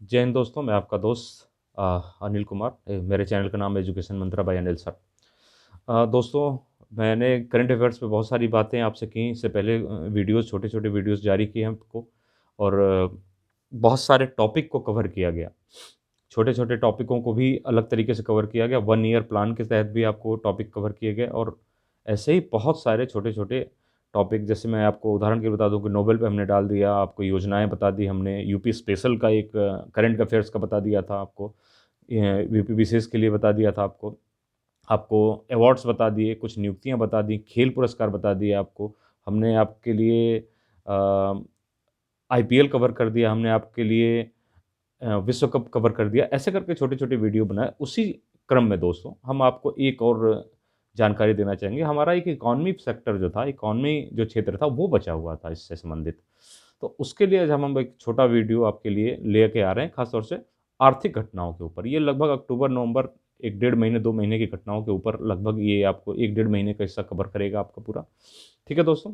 जय हिंद दोस्तों, मैं आपका दोस्त अनिल कुमार। मेरे चैनल का नाम है एजुकेशन मंत्रा बाय अनिल सर। दोस्तों, मैंने करंट अफेयर्स पे बहुत सारी बातें आपसे की। इससे पहले वीडियोस, छोटे छोटे वीडियोस जारी किए हैं आपको, और बहुत सारे टॉपिक को कवर किया गया। छोटे छोटे टॉपिकों को भी अलग तरीके से कवर किया गया। 1 ईयर प्लान के तहत भी आपको टॉपिक कवर किए गए, और ऐसे ही बहुत सारे छोटे छोटे टॉपिक, जैसे मैं आपको उदाहरण के लिए बता दूं कि नोबेल पे हमने डाल दिया, आपको योजनाएं बता दी हमने, यूपी स्पेशल का एक करंट अफेयर्स का बता दिया था आपको, यूपी विशेष के लिए बता दिया था आपको, आपको अवार्ड्स बता दिए, कुछ नियुक्तियां बता दी, खेल पुरस्कार बता दिए आपको हमने, आपके लिए आईपीएल कवर कर दिया हमने, आपके लिए विश्व कप कवर कर दिया। ऐसे करके छोटे छोटे वीडियो बनाए। उसी क्रम में दोस्तों हम आपको एक और जानकारी देना चाहेंगे। हमारा एक इकॉनमी सेक्टर जो था, इकॉनमी जो क्षेत्र था, वो बचा हुआ था इससे संबंधित। तो उसके लिए आज हम एक छोटा वीडियो आपके लिए लेके आ रहे हैं, खासतौर से आर्थिक घटनाओं के ऊपर। ये लगभग अक्टूबर नवंबर, एक डेढ़ महीने 2 महीने की घटनाओं के ऊपर लगभग ये आपको एक डेढ़ महीने का हिस्सा कवर करेगा आपका पूरा। ठीक है दोस्तों,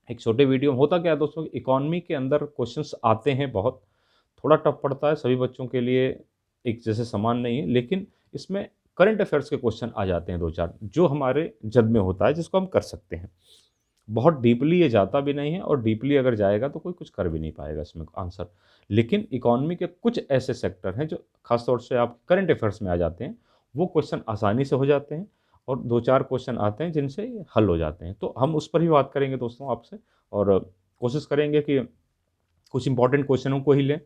एक छोटे वीडियो में होता क्या है दोस्तों, इकॉनमी के अंदर क्वेश्चंस आते हैं बहुत, थोड़ा टफ पड़ता है सभी बच्चों के लिए, एक जैसे समान नहीं है, लेकिन इसमें करंट अफेयर्स के क्वेश्चन आ जाते हैं दो चार, जो हमारे जद में होता है, जिसको हम कर सकते हैं। बहुत डीपली ये जाता भी नहीं है, और डीपली अगर जाएगा तो कोई कुछ कर भी नहीं पाएगा इसमें आंसर। लेकिन इकॉनमी के कुछ ऐसे सेक्टर हैं जो खासतौर से आप करंट अफेयर्स में आ जाते हैं, वो क्वेश्चन आसानी से हो जाते हैं, और दो चार क्वेश्चन आते हैं जिनसे ये हल हो जाते हैं। तो हम उस पर ही बात करेंगे दोस्तों आपसे, और कोशिश करेंगे कि कुछ इंपॉर्टेंट क्वेश्चनों को ही लें,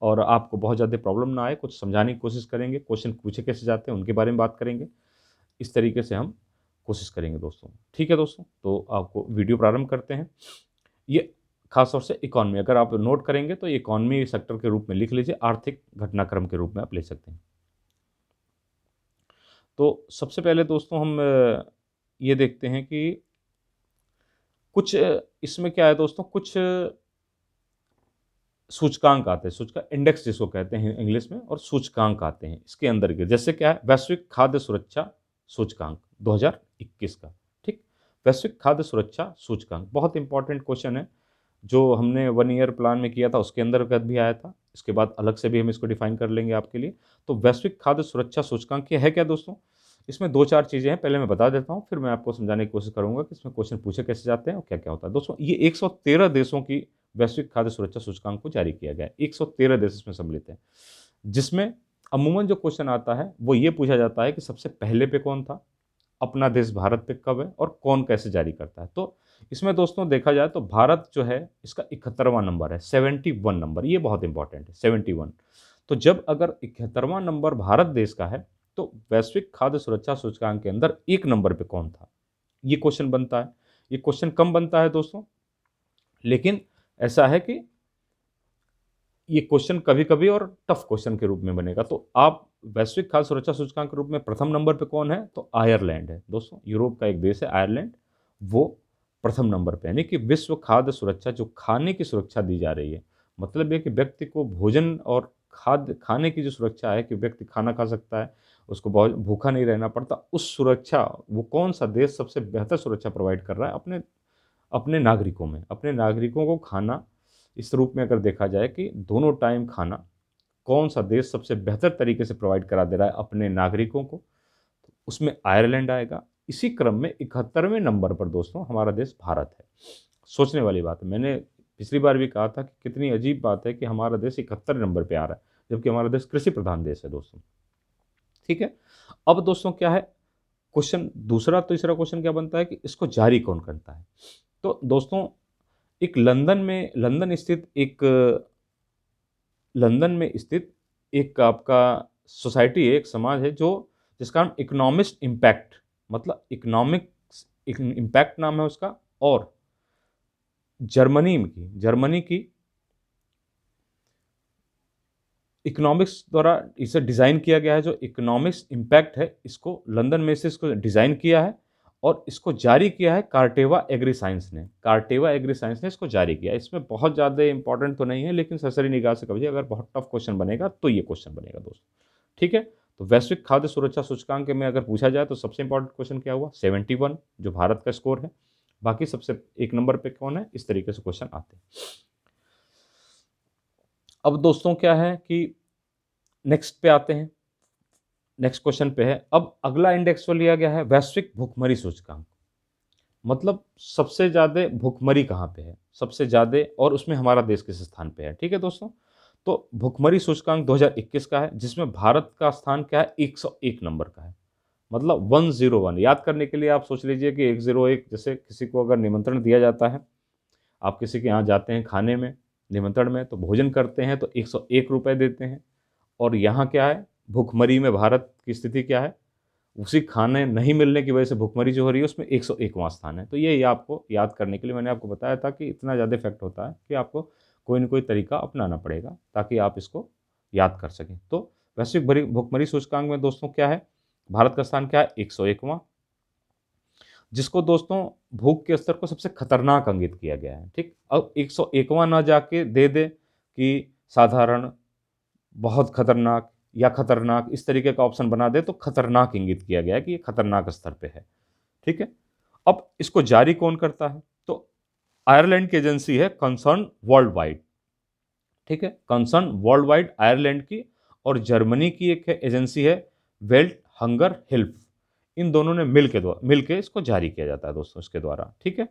और आपको बहुत ज़्यादा प्रॉब्लम ना आए, कुछ समझाने की कोशिश करेंगे, क्वेश्चन पूछे कैसे जाते हैं उनके बारे में बात करेंगे। इस तरीके से हम कोशिश करेंगे दोस्तों। ठीक है दोस्तों, तो आपको वीडियो प्रारंभ करते हैं। ये खास तौर से इकॉनमी, अगर आप नोट करेंगे तो इकॉनमी सेक्टर के रूप में लिख लीजिए, आर्थिक घटनाक्रम के रूप में आप ले सकते हैं। तो सबसे पहले दोस्तों हम ये देखते हैं कि कुछ इसमें क्या है दोस्तों, कुछ सूचकांक आते हैं, सूचकांक इंडेक्स जिसको कहते हैं इंग्लिश में, और सूचकांक आते हैं इसके अंदर के, जैसे क्या है, वैश्विक खाद्य सुरक्षा सूचकांक 2021 का। ठीक, वैश्विक खाद्य सुरक्षा सूचकांक बहुत इंपॉर्टेंट क्वेश्चन है, जो हमने 1 ईयर प्लान में किया था उसके अंतर्गत भी आया था। इसके बाद अलग से भी हम इसको डिफाइन कर लेंगे आपके लिए। तो वैश्विक खाद्य सुरक्षा सूचकांक ये है क्या दोस्तों, इसमें दो चार चीज़ें हैं, पहले मैं बता देता हूँ, फिर मैं आपको समझाने की कोशिश करूंगा कि इसमें क्वेश्चन पूछे कैसे जाते हैं और क्या क्या होता है। दोस्तों, ये 113 देशों की वैश्विक खाद्य सुरक्षा सूचकांक को जारी किया गया है। 113 देश इसमें सम्मिलित हैं, जिसमें अमूमन जो क्वेश्चन आता है वो ये पूछा जाता है कि सबसे पहले पे कौन था, अपना देश भारत पे कब है, और कौन कैसे जारी करता है। तो इसमें दोस्तों देखा जाए तो भारत जो है, इसका 71वां नंबर है, 71 नंबर, ये बहुत इंपॉर्टेंट है, 71। तो जब अगर 71वां नंबर भारत देश का है, तो वैश्विक खाद्य सुरक्षा सूचकांक के अंदर एक नंबर पे कौन था, ये क्वेश्चन बनता है। ये क्वेश्चन कम बनता है दोस्तों, लेकिन ऐसा है कि ये क्वेश्चन कभी कभी और टफ क्वेश्चन के रूप में बनेगा। तो आप वैश्विक खाद्य सुरक्षा सूचकांक के रूप में प्रथम नंबर पे कौन है, तो आयरलैंड है दोस्तों, यूरोप का एक देश है आयरलैंड, वो प्रथम नंबर पे, यानी कि विश्व खाद्य सुरक्षा, जो खाने की सुरक्षा दी जा रही है, मतलब ये कि व्यक्ति को भोजन और खाद्य खाने की जो सुरक्षा है, कि व्यक्ति खाना खा सकता है, उसको बहुत भूखा नहीं रहना पड़ता, उस सुरक्षा, वो कौन सा देश सबसे बेहतर सुरक्षा प्रोवाइड कर रहा है अपने अपने नागरिकों में, अपने नागरिकों को खाना, इस रूप में अगर देखा जाए कि दोनों टाइम खाना कौन सा देश सबसे बेहतर तरीके से प्रोवाइड करा दे रहा है अपने नागरिकों को, तो उसमें आयरलैंड आएगा। इसी क्रम में 71वें नंबर पर दोस्तों हमारा देश भारत है। सोचने वाली बात है, मैंने पिछली बार भी कहा था कि कितनी अजीब बात है कि हमारा देश 71 नंबर पे आ रहा है, जबकि हमारा देश कृषि प्रधान देश है दोस्तों। ठीक है, अब दोस्तों क्या है, क्वेश्चन दूसरा, तीसरा क्वेश्चन क्या बनता है कि इसको जारी कौन करता है। तो दोस्तों, एक लंदन में स्थित एक आपका सोसाइटी है, एक समाज है, जो जिसका नाम इकोनॉमिस्ट इम्पैक्ट, मतलब इकोनॉमिक्स इम्पैक्ट नाम है उसका, और जर्मनी की इकोनॉमिक्स द्वारा इसे डिज़ाइन किया गया है। जो इकोनॉमिक्स इम्पैक्ट है, इसको लंदन में से इसको डिज़ाइन किया है, और इसको जारी किया है कार्टेवा एग्री साइंस ने। कार्टेवा एग्री साइंस ने इसको जारी किया। इसमें बहुत ज़्यादा इंपॉर्टेंट तो नहीं है, लेकिन सरसरी निगाह से कभी अगर बहुत टफ क्वेश्चन बनेगा तो ये क्वेश्चन बनेगा दोस्तों। ठीक है, तो वैश्विक खाद्य सुरक्षा सूचकांक में अगर पूछा जाए तो सबसे इंपॉर्टेंट क्वेश्चन क्या हुआ, 71, जो भारत का स्कोर है। बाकी सबसे एक नंबर पे कौन है, इस तरीके से क्वेश्चन आते हैं। अब दोस्तों क्या है कि नेक्स्ट पे आते हैं, नेक्स्ट क्वेश्चन पे है। अब अगला इंडेक्स जो लिया गया है वैश्विक भुखमरी सूचकांक, मतलब सबसे ज़्यादा भुखमरी कहाँ पे है, सबसे ज़्यादा, और उसमें हमारा देश किस स्थान पे है। ठीक है दोस्तों, तो भुखमरी सूचकांक 2021 का है, जिसमें भारत का स्थान क्या है, 101 नंबर का है, मतलब 101। याद करने के लिए आप सोच लीजिए कि 101, जैसे किसी को अगर निमंत्रण दिया जाता है, आप किसी के यहाँ जाते हैं खाने में, निमंत्रण में, तो भोजन करते हैं तो 101 रुपये देते हैं। और यहाँ क्या है, भुखमरी में भारत की स्थिति क्या है, उसी खाने नहीं मिलने की वजह से भुखमरी जो हो रही है उसमें 101वां स्थान है। तो ये आपको याद करने के लिए मैंने आपको बताया था कि इतना ज़्यादा इफेक्ट होता है कि आपको कोई ना कोई तरीका अपनाना पड़ेगा ताकि आप इसको याद कर सकें। तो वैश्विक भुखमरी सूचकांक में दोस्तों क्या है, भारत का स्थान क्या है, 101वां, जिसको दोस्तों भूख के स्तर को सबसे खतरनाक अंकित किया गया है। ठीक, अब 101वां ना जाके दे दे कि साधारण, बहुत खतरनाक या खतरनाक, इस तरीके का ऑप्शन बना दे तो खतरनाक इंगित किया गया है कि ये खतरनाक स्तर पे है। ठीक है, अब इसको जारी कौन करता है, तो आयरलैंड की एजेंसी है कंसर्न वर्ल्ड वाइड। ठीक है, कंसर्न वर्ल्ड वाइड आयरलैंड की, और जर्मनी की एक एजेंसी है वेल्ट हंगर हेल्प। इन दोनों ने मिल के इसको जारी किया जाता है दोस्तों, इसके द्वारा। ठीक है,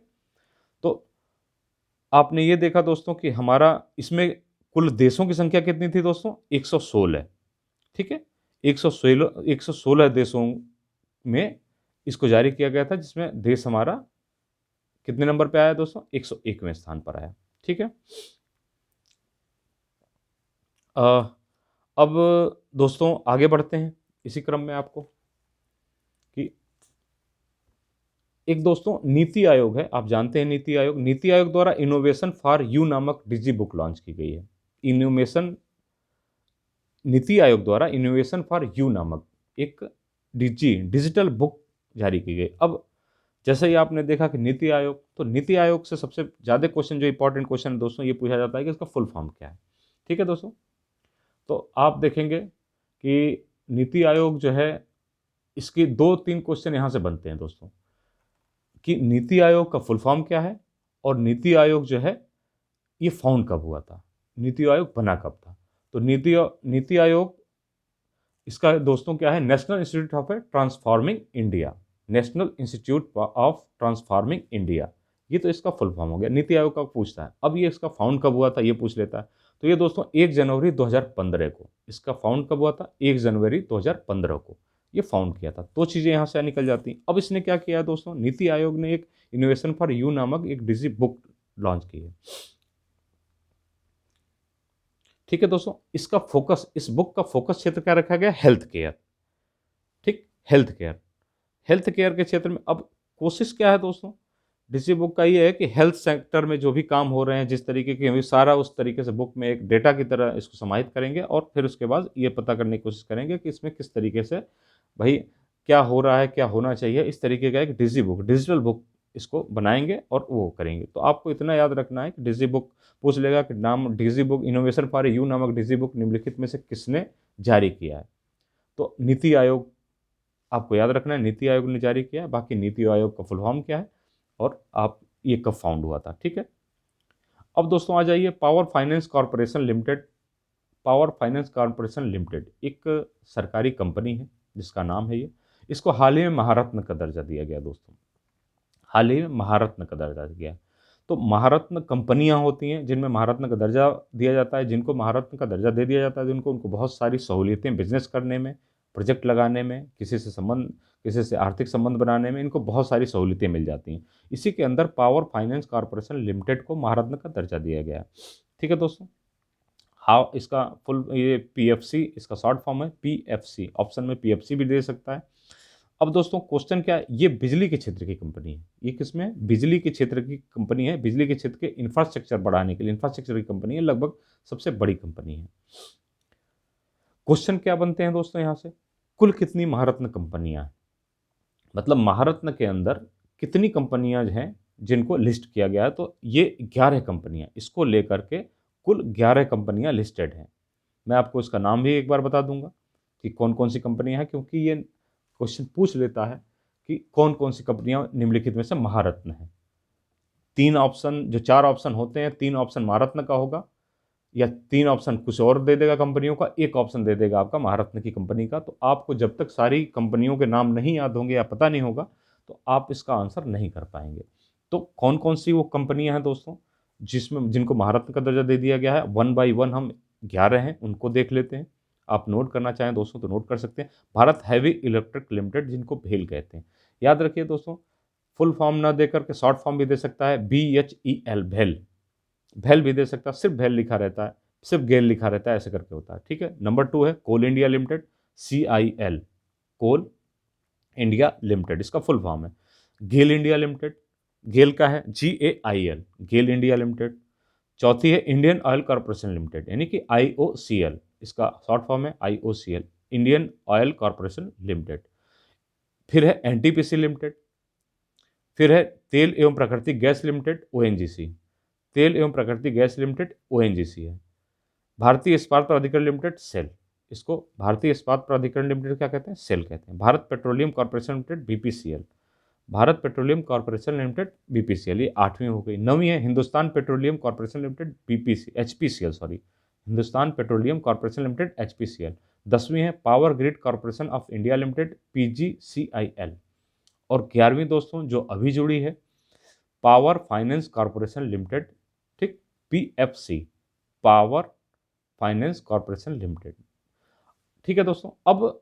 तो आपने ये देखा दोस्तों कि हमारा इसमें कुल देशों की संख्या कितनी थी दोस्तों, 116। ठीक है, 116 देशों में इसको जारी किया गया था, जिसमें देश हमारा कितने नंबर पे आया दोस्तों, 101वें स्थान पर आया। ठीक है, अब दोस्तों आगे बढ़ते हैं इसी क्रम में, आपको कि एक दोस्तों नीति आयोग है, आप जानते हैं नीति आयोग, नीति आयोग द्वारा इनोवेशन फॉर यू नामक डिजी बुक लॉन्च की गई है। इनोवेशन, नीति आयोग द्वारा इनोवेशन फॉर यू नामक एक डिजिटल बुक जारी की गई। अब जैसे ही आपने देखा कि नीति आयोग, तो नीति आयोग से सबसे ज़्यादा क्वेश्चन, जो इंपॉर्टेंट क्वेश्चन है दोस्तों, ये पूछा जाता है कि इसका फुल फॉर्म क्या है। ठीक है दोस्तों, तो आप देखेंगे कि नीति आयोग जो है, इसकी 2-3 क्वेश्चन यहाँ से बनते हैं दोस्तों, कि नीति आयोग का फुल फॉर्म क्या है, और नीति आयोग जो है ये फाउंड कब हुआ था, नीति आयोग बना कब था। तो नीति आयोग, इसका दोस्तों क्या है, national institute of transforming India, national institute of transforming India, ये तो इसका फुल फॉर्म हो गया। नीति आयोग का पूछता है, अब ये इसका फाउंड कब हुआ था ये पूछ लेता है। तो ये दोस्तों 1 जनवरी 2015 को, इसका फाउंड कब हुआ था, 1 जनवरी 2015 को ये फाउंड किया था। तो चीज़ें यहाँ से निकल जाती हैं। अब इसने क्या किया है दोस्तों, नीति आयोग ने एक इनोवेशन फॉर यू नामक एक डिजी बुक लॉन्च की है। ठीक है दोस्तों, इसका फोकस, इस बुक का फोकस क्षेत्र क्या रखा गया, हेल्थ केयर। ठीक, हेल्थ केयर, हेल्थ केयर के क्षेत्र में अब कोशिश क्या है दोस्तों, डिजी बुक का ये है कि हेल्थ सेक्टर में जो भी काम हो रहे हैं, जिस तरीके की, सारा उस तरीके से बुक में एक डेटा की तरह इसको समाहित करेंगे, और फिर उसके बाद ये पता करने की कोशिश करेंगे कि इसमें किस तरीके से भाई क्या हो रहा है, क्या होना चाहिए, इस तरीके का एक डिजी बुक, डिजिटल बुक इसको बनाएंगे और वो करेंगे। तो आपको इतना याद रखना है कि डिजी बुक पूछ लेगा कि नाम, डिजी बुक इनोवेशन फॉर यू नामक डिजी बुक निम्नलिखित में से किसने जारी किया है। तो नीति आयोग आपको याद रखना है, नीति आयोग ने जारी किया है। बाकी नीति आयोग का फुल फॉर्म क्या है और आप ये कब फाउंड हुआ था। ठीक है, अब दोस्तों आ जाइए power finance corporation limited. Power finance corporation limited एक सरकारी कंपनी है जिसका नाम है ये, इसको हाल ही में महारत्न का दर्जा दिया गया दोस्तों, हाल ही में महारत्न का दर्जा दिया। तो महारत्न कंपनियां होती हैं जिनमें महारत्न का दर्जा दिया जाता है, जिनको महारत्न का दर्जा दे दिया जाता है, जिनको उनको बहुत सारी सहूलियतें बिजनेस करने में, प्रोजेक्ट लगाने में, किसी से आर्थिक संबंध बनाने में, इनको बहुत सारी सहूलियतें मिल जाती हैं। इसी के अंदर पावर फाइनेंस कॉरपोरेशन लिमिटेड को महारत्न का दर्जा दिया गया है। ठीक है दोस्तों, हाँ, इसका फुल ये पीएफसी इसका शॉर्ट फॉर्म है, पीएफसी, ऑप्शन में पीएफसी भी दे सकता है। अब दोस्तों क्वेश्चन क्या है, ये बिजली के क्षेत्र की कंपनी है, ये किसमें, बिजली के क्षेत्र की कंपनी है, बिजली के क्षेत्र के इंफ्रास्ट्रक्चर बढ़ाने के लिए इंफ्रास्ट्रक्चर की कंपनी है, लगभग सबसे बड़ी कंपनी है। क्वेश्चन क्या बनते हैं दोस्तों यहाँ से, कुल कितनी महारत्न कंपनियां हैं, मतलब महारत्न के अंदर कितनी कंपनियां हैं जिनको लिस्ट किया गया है। तो ये 11 कंपनियां, इसको लेकर के कुल 11 कंपनियां लिस्टेड हैं। मैं आपको इसका नाम भी एक बार बता दूंगा कि कौन कौन सी कंपनियां हैं, क्योंकि ये क्वेश्चन पूछ लेता है कि कौन कौन सी कंपनियां निम्नलिखित में से महारत्न है। 3 ऑप्शन, जो 4 ऑप्शन होते हैं, 3 ऑप्शन महारत्न का होगा, या 3 ऑप्शन कुछ और दे देगा कंपनियों का, 1 ऑप्शन दे देगा आपका महारत्न की कंपनी का। तो आपको जब तक सारी कंपनियों के नाम नहीं याद होंगे या पता नहीं होगा तो आप इसका आंसर नहीं कर पाएंगे। तो कौन कौन सी वो कंपनियां हैं दोस्तों जिसमें जिनको महारत्न का दर्जा दे दिया गया है, वन बाई वन हम 11 हैं उनको देख लेते हैं। आप नोट करना चाहें दोस्तों तो नोट कर सकते हैं। भारत हैवी इलेक्ट्रिक लिमिटेड, जिनको भेल कहते हैं, याद रखिए दोस्तों। फुल फॉर्म ना देकर के शॉर्ट फॉर्म भी दे सकता है, BHEL, भेल। भेल भी दे सकता है, सिर्फ भेल लिखा रहता है, सिर्फ गेल लिखा रहता है, ऐसे करके होता है, ठीक है। नंबर 2 है कोल इंडिया लिमिटेड, CIL, कोल इंडिया लिमिटेड, इसका फुल फॉर्म है। गेल इंडिया लिमिटेड, गेल का है GAIL, गेल इंडिया लिमिटेड। चौथी है इंडियन ऑयल कॉरपोरेशन लिमिटेड, यानी कि IOCL, इसका शॉर्ट फॉर्म है IOCL, Indian oil corporation limited. फिर है NTPC लिमिटेड। फिर है तेल एवं प्राकृतिक गैस लिमिटेड, ONGC, तेल एवं प्राकृतिक गैस लिमिटेड ONGC है। भारतीय इस्पात प्राधिकरण लिमिटेड, सेल, इसको भारतीय इस्पात प्राधिकरण लिमिटेड क्या कहते हैं, सेल कहते हैं। Bharat petroleum corporation limited, BPCL, Bharat petroleum corporation limited, BPCL, ये 8वीं हो गई। 9वीं है Hindustan petroleum corporation limited, HPCL, sorry, Hindustan petroleum corporation limited, HPCL। 10वीं है power grid corporation of India limited, PGCIL। और 11वीं दोस्तों जो अभी जुड़ी है, पावर फाइनेंस कॉर्पोरेशन लिमिटेड, ठीक, PFC, power finance corporation limited. ठीक है दोस्तों। अब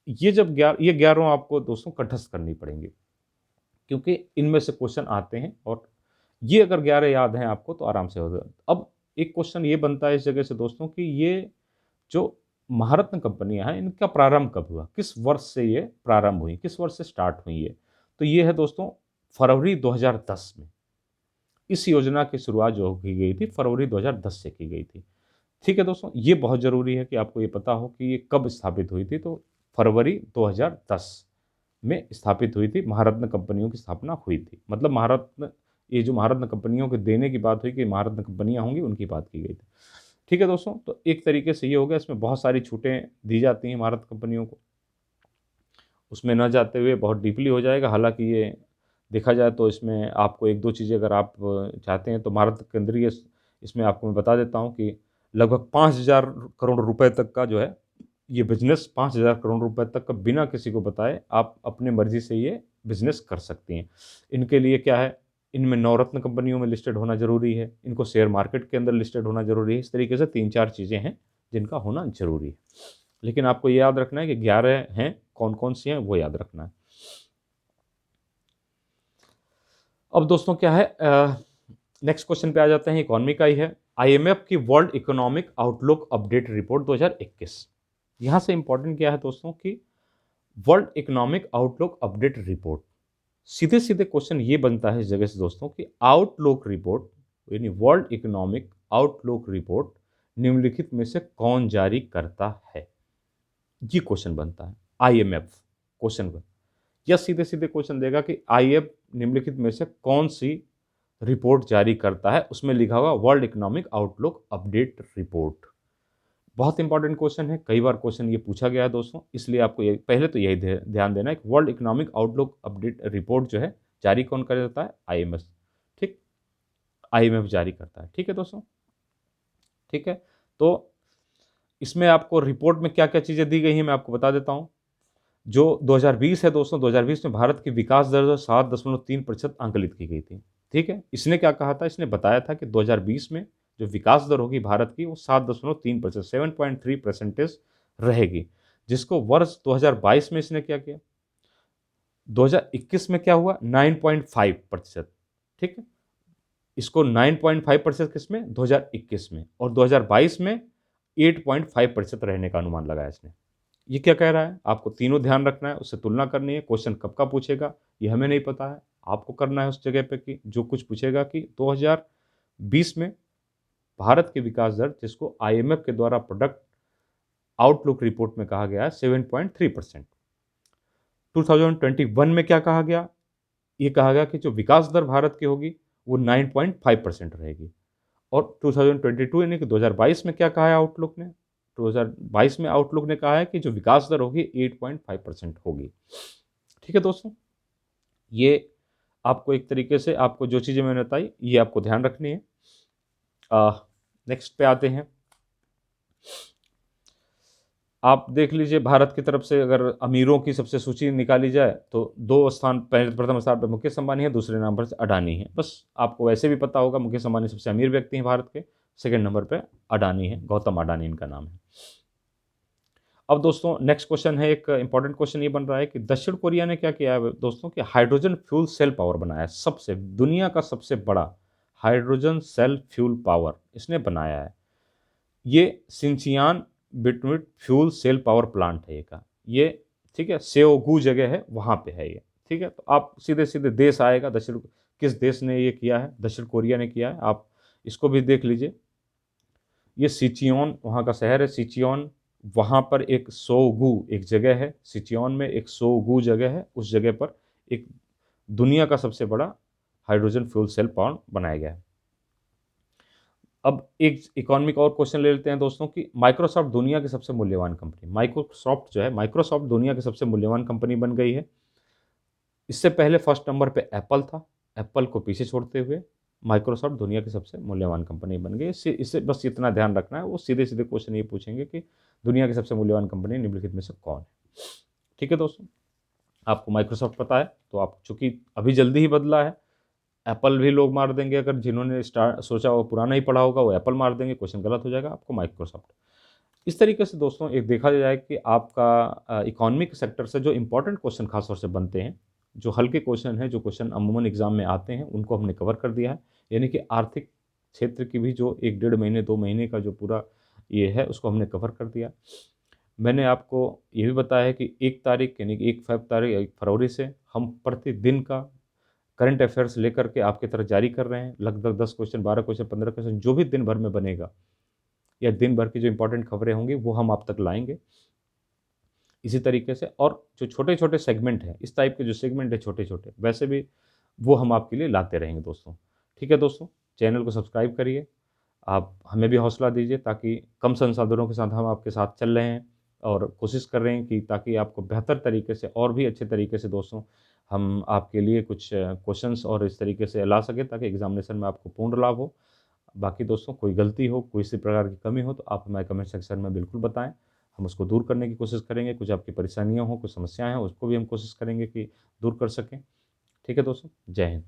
ये जब ये 11 आपको दोस्तों कंठस्थ करनी पड़ेंगी, क्योंकि इनमें से क्वेश्चन आते हैं और ये अगर 11 याद हैं आपको तो आराम से हो जाए। अब एक क्वेश्चन ये बनता है इस जगह से दोस्तों कि ये जो महारत्न कंपनियां हैं इनका प्रारंभ कब हुआ, किस वर्ष से ये प्रारंभ हुई, किस वर्ष से स्टार्ट हुई है। तो ये है दोस्तों फरवरी 2010 में इस योजना की शुरुआत जो की गई थी फरवरी 2010 से की गई थी। ठीक है दोस्तों, ये बहुत ज़रूरी है कि आपको ये पता हो कि ये कब स्थापित हुई थी। तो फरवरी 2010 में स्थापित हुई थी, महारत्न कंपनियों की स्थापना हुई थी। मतलब महारत्न, ये जो महारत्न कंपनियों के देने की बात हुई कि महारत्न कंपनियां होंगी, उनकी बात की गई थी। ठीक है दोस्तों, तो एक तरीके से ये हो गया। इसमें बहुत सारी छूटें दी जाती हैं महारत्न कंपनियों को, उसमें न जाते हुए बहुत डीपली हो जाएगा। हालांकि ये देखा जाए तो इसमें आपको एक दो चीज़ें अगर आप चाहते हैं तो महारत्न केंद्रीय, इसमें आपको मैं बता देता हूँ कि लगभग 5,000 करोड़ रुपए तक का जो है ये बिजनेस, 5,000 करोड़ रुपए तक का बिना किसी को बताए आप अपने मर्जी से ये बिजनेस कर सकती हैं। इनके लिए क्या है, इनमें नवरत्न कंपनियों में लिस्टेड होना जरूरी है, इनको शेयर मार्केट के अंदर लिस्टेड होना जरूरी है। इस तरीके से 3-4 चीज़ें हैं जिनका होना जरूरी है। लेकिन आपको ये याद रखना है कि 11 हैं, कौन कौन सी हैं वो याद रखना है। अब दोस्तों क्या है, नेक्स्ट क्वेश्चन पे आ जाते हैं, इकोनॉमी का ही है। IMF की world economic outlook update report 2021। यहाँ से इंपॉर्टेंट क्या है दोस्तों कि world economic outlook update report, सीधे सीधे क्वेश्चन ये बनता है इस जगह से दोस्तों कि आउटलुक रिपोर्ट यानी वर्ल्ड इकोनॉमिक आउटलुक रिपोर्ट निम्नलिखित में से कौन जारी करता है, ये क्वेश्चन बनता है। IMF क्वेश्चन का, या सीधे सीधे क्वेश्चन देगा कि IMF निम्नलिखित में से कौन सी रिपोर्ट जारी करता है, उसमें लिखा होगा world economic outlook update report. बहुत इंपॉर्टेंट क्वेश्चन है, कई बार क्वेश्चन ये पूछा गया है दोस्तों, इसलिए आपको ये पहले तो यही ध्यान देना है कि world economic outlook update report जो है जारी कौन कर देता है, IMF। ठीक, IMF जारी करता है। ठीक है दोस्तों, ठीक है। तो इसमें आपको रिपोर्ट में क्या क्या चीज़ें दी गई हैं मैं आपको बता देता हूँ। जो 2020 है दोस्तों, 2020 में भारत की विकास दर 7.3% आंकलित की गई थी। ठीक है, इसने क्या कहा था, इसने बताया था कि 2020 में जो विकास दर होगी भारत की वो 7.3%, 7.3% रहेगी, जिसको वर्ष 2022 में इसने क्या किया, 2021 में क्या हुआ 9.5%। ठीक है, इसको 9.5% किसमें, 2021 में, और 2022 में 8.5% रहने का अनुमान लगाया इसने। ये क्या कह रहा है, आपको तीनों ध्यान रखना है, उससे तुलना करनी है। क्वेश्चन कब का पूछेगा ये हमें नहीं पता है, आपको करना है उस जगह पे कि जो कुछ पूछेगा कि 2020 में भारत की विकास दर, जिसको IMF के द्वारा प्रोडक्ट आउटलुक रिपोर्ट में कहा गया है 7.3%। 2021 में क्या कहा गया, ये कहा गया कि जो विकास दर भारत की होगी वो 9.5% रहेगी। और 2022 यानी कि 2022 में क्या कहा है आउटलुक ने, 2022 में आउटलुक ने कहा है कि जो विकास दर होगी 8.5% होगी। ठीक है दोस्तों, ये आपको एक तरीके से, आपको जो चीज़ें मैंने बताई ये आपको ध्यान रखनी है। नेक्स्ट पे आते हैं। आप देख लीजिए भारत की तरफ से अगर अमीरों की सबसे सूची निकाली जाए तो दो स्थान, पहले प्रथम स्थान पर मुकेश अंबानी है, दूसरे नंबर से अडानी है। बस आपको वैसे भी पता होगा मुकेश अंबानी सबसे अमीर व्यक्ति हैं भारत के, सेकंड नंबर पे अडानी है, गौतम अडानी इनका नाम है। अब दोस्तों नेक्स्ट क्वेश्चन है, एक इंपॉर्टेंट क्वेश्चन ये बन रहा है कि दक्षिण कोरिया ने क्या किया है दोस्तों कि हाइड्रोजन फ्यूल सेल पावर बनाया है, सबसे दुनिया का सबसे बड़ा हाइड्रोजन सेल फ्यूल पावर इसने बनाया है। ये सिंचियान बिटविट फ्यूल सेल पावर प्लांट है का ये, ठीक है, सेओगू जगह है वहाँ पे है ये, ठीक है। तो आप सीधे सीधे देश आएगा, दक्षिण किस देश ने ये किया है, दक्षिण कोरिया ने किया है, आप इसको भी देख लीजिए। ये सिचियोन वहाँ का शहर है सिचियोन, वहाँ पर एक सोगू एक जगह है, सिचियोन में एक सोगू जगह है, उस जगह पर एक दुनिया का सबसे बड़ा हाइड्रोजन फ्यूल सेल प्लांट बनाया गया है। अब एक इकोनॉमिक और क्वेश्चन ले लेते हैं दोस्तों कि माइक्रोसॉफ्ट दुनिया की सबसे मूल्यवान कंपनी, माइक्रोसॉफ्ट जो है, माइक्रोसॉफ्ट दुनिया की सबसे मूल्यवान कंपनी बन गई है। इससे पहले फर्स्ट नंबर पे एप्पल था, एप्पल को पीछे छोड़ते हुए माइक्रोसॉफ्ट दुनिया की सबसे मूल्यवान कंपनी बन गई। इससे बस इतना ध्यान रखना है, वो सीधे सीधे क्वेश्चन ये पूछेंगे कि दुनिया की सबसे मूल्यवान कंपनी निम्नलिखित में से कौन है। ठीक है दोस्तों, आपको माइक्रोसॉफ्ट पता है तो आप, चूंकि अभी जल्दी ही बदला है, एप्पल भी लोग मार देंगे, अगर जिन्होंने स्टार्ट सोचा वो पुराना ही पढ़ा होगा वो एप्पल मार देंगे, क्वेश्चन गलत हो जाएगा, आपको माइक्रोसॉफ्ट। इस तरीके से दोस्तों एक देखा जाए कि आपका इकोनॉमिक सेक्टर से जो इंपॉर्टेंट क्वेश्चन खासतौर से बनते हैं, जो हल्के क्वेश्चन हैं, जो क्वेश्चन अमूमन एग्जाम में आते हैं, उनको हमने कवर कर दिया है। यानी कि आर्थिक क्षेत्र की भी जो 1 डेढ़ महीने 2 महीने का जो पूरा ये है उसको हमने कवर कर दिया। मैंने आपको ये भी बताया है कि 1 तारीख यानी कि 1 फरवरी से हम प्रतिदिन का करंट अफेयर्स लेकर के आपकी तरफ जारी कर रहे हैं। लगभग 10 क्वेश्चन, 12 क्वेश्चन, 15 क्वेश्चन जो भी दिन भर में बनेगा या दिन भर की जो इंपॉर्टेंट खबरें होंगी वो हम आप तक लाएंगे इसी तरीके से। और जो छोटे छोटे सेगमेंट हैं, इस टाइप के जो सेगमेंट है छोटे छोटे, वैसे भी वो हम आपके लिए लाते रहेंगे दोस्तों। ठीक है दोस्तों, चैनल को सब्सक्राइब करिए, आप हमें भी हौसला दीजिए ताकि कम संसाधनों के साथ हम आपके साथ चल रहे हैं और कोशिश कर रहे हैं कि ताकि आपको बेहतर तरीके से और भी अच्छे तरीके से दोस्तों हम आपके लिए कुछ क्वेश्चन्स और इस तरीके से ला सकें ताकि एग्जामिनेशन में आपको पूर्ण लाभ हो। बाकी दोस्तों कोई गलती हो, कोई इसी प्रकार की कमी हो तो आप हमारे कमेंट सेक्शन में बिल्कुल बताएं, हम उसको दूर करने की कोशिश करेंगे। कुछ आपकी परेशानियां हो, कुछ समस्याएं हैं, उसको भी हम कोशिश करेंगे कि दूर कर सकें। ठीक है दोस्तों, जय हिंद।